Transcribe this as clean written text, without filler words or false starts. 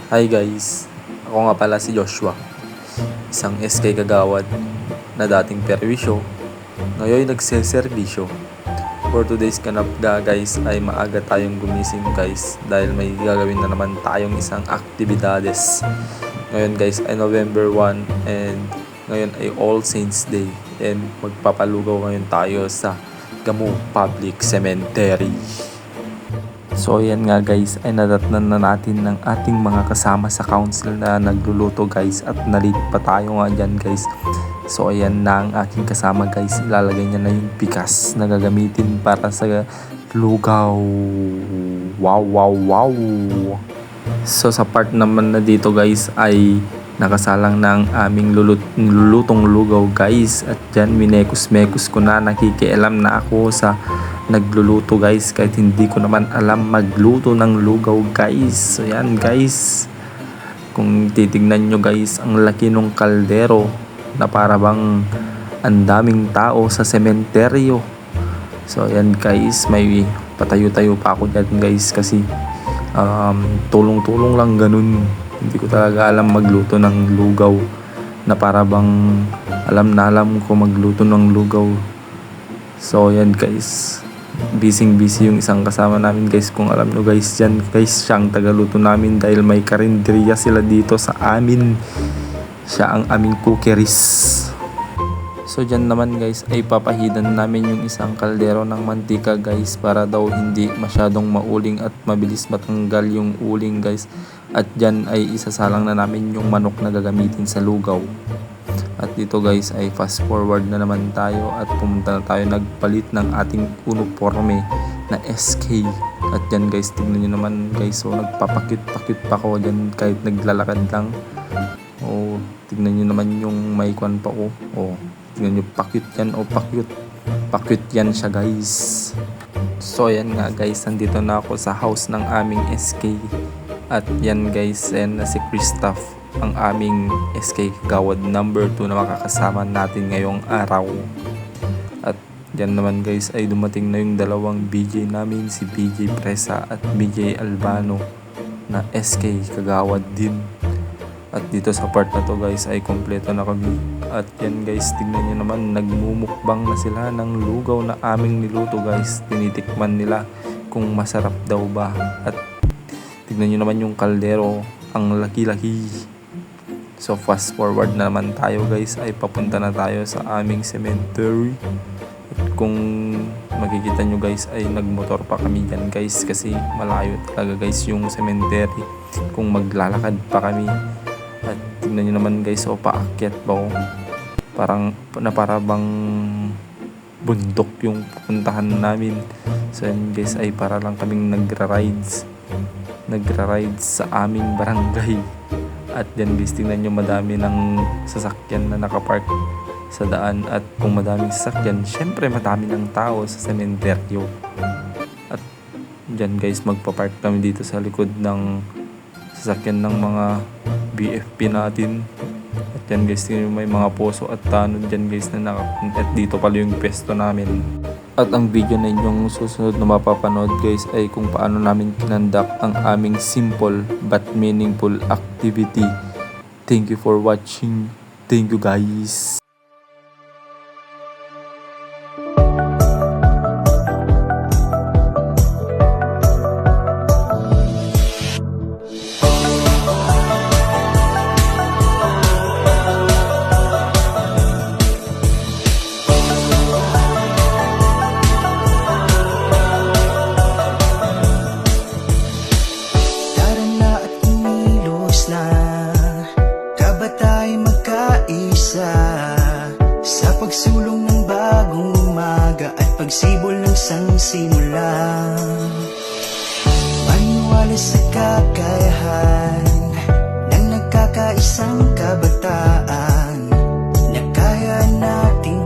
Hi guys, ako nga pala si Joshua, isang SK kagawad na dating perwisyo, ngayon nagseserbisyo. For today's ganap guys ay maaga tayong gumising guys dahil may gagawin na naman tayong isang aktibidades. Ngayon guys ay November 1 and ngayon ay All Saints Day and magpapalugaw ngayon tayo sa Gamu Public Cemetery. So yan nga guys ay nadatnan na natin ng ating mga kasama sa council na nagluluto guys at na-late pa tayo nga dyan guys. So ayan na ang aking kasama guys, ilalagay niya na yung pikas na gagamitin para sa lugaw. Wow. So sa part naman na dito guys ay nakasalang na ang aming lulutong lugaw guys. At dyan minekos-mekos ko na, nakikialam na ako sa nagluluto guys kahit hindi ko naman alam magluto ng lugaw guys. So yan guys, kung titignan nyo guys ang laki ng kaldero na para bang ang daming tao sa sementeryo. So yan guys, may patayo-tayo pa ako dyan guys kasi tulong-tulong lang ganun. Hindi ko talaga alam magluto ng lugaw na para bang alam ko magluto ng lugaw. So yan guys, busy yung isang kasama namin guys. Kung alam nyo guys, yan guys siyang tagaluto namin dahil may karinderya sila dito sa amin. Siya ang aming cookeries. So dyan naman guys ay papahidan namin yung isang kaldero ng mantika guys para daw hindi masyadong mauling at mabilis matanggal yung uling guys. At dyan ay isasalang na namin yung manok na gagamitin sa lugaw. At dito guys ay fast forward na naman tayo at pumunta na tayo, nagpalit ng ating uniforme na SK. At dyan guys, tignan nyo naman guys, so nagpapakit pa ko dyan kahit naglalakad lang. O tignan nyo naman yung may kwan pa ko. O tignan nyo, pakit yan o pakit yan siya guys. So yan nga guys, nandito na ako sa house ng aming SK. At yan guys, yan na si Christoph, ang aming SK Kagawad number 2 na makakasama natin ngayong araw. At dyan naman guys ay dumating na yung dalawang BJ namin, si BJ Presa at BJ Albano na SK Kagawad din. At dito sa part na to guys ay kompleto na kami. At yan guys, tignan nyo naman, nagmumukbang na sila ng lugaw na aming niluto guys. Tinitikman nila kung masarap daw ba. At tignan nyo naman yung kaldero, ang laki-laki. So fast forward na naman tayo guys, ay papunta na tayo sa aming cemetery. At kung makikita nyo guys ay nagmotor pa kami dyan guys kasi malayo talaga guys yung cemetery kung maglalakad pa kami. At tignan nyo naman guys, o paakyat ba o para bang bundok yung pupuntahan namin. So yan guys ay para lang kaming nagra-rides sa aming barangay. At yan guys, tingnan nyo, madami ng sasakyan na nakapark sa daan. At kung madaming sasakyan, syempre madami ng tao sa sementeryo. At dyan guys, magpapark kami dito sa likod ng sasakyan ng mga BFP natin. At yan guys, tingnan nyo, may mga poso at tanod dyan guys na at dito pala yung pwesto namin. At ang video na inyong susunod na mapapanood guys ay kung paano namin kinandak ang aming simple but meaningful activity. Thank you for watching. Thank you guys. Sa pagsulong ng bagong umaga at pagsibol ng isang simula, maniwala sa kakayahan ng nagkakaisang kabataan na kaya nating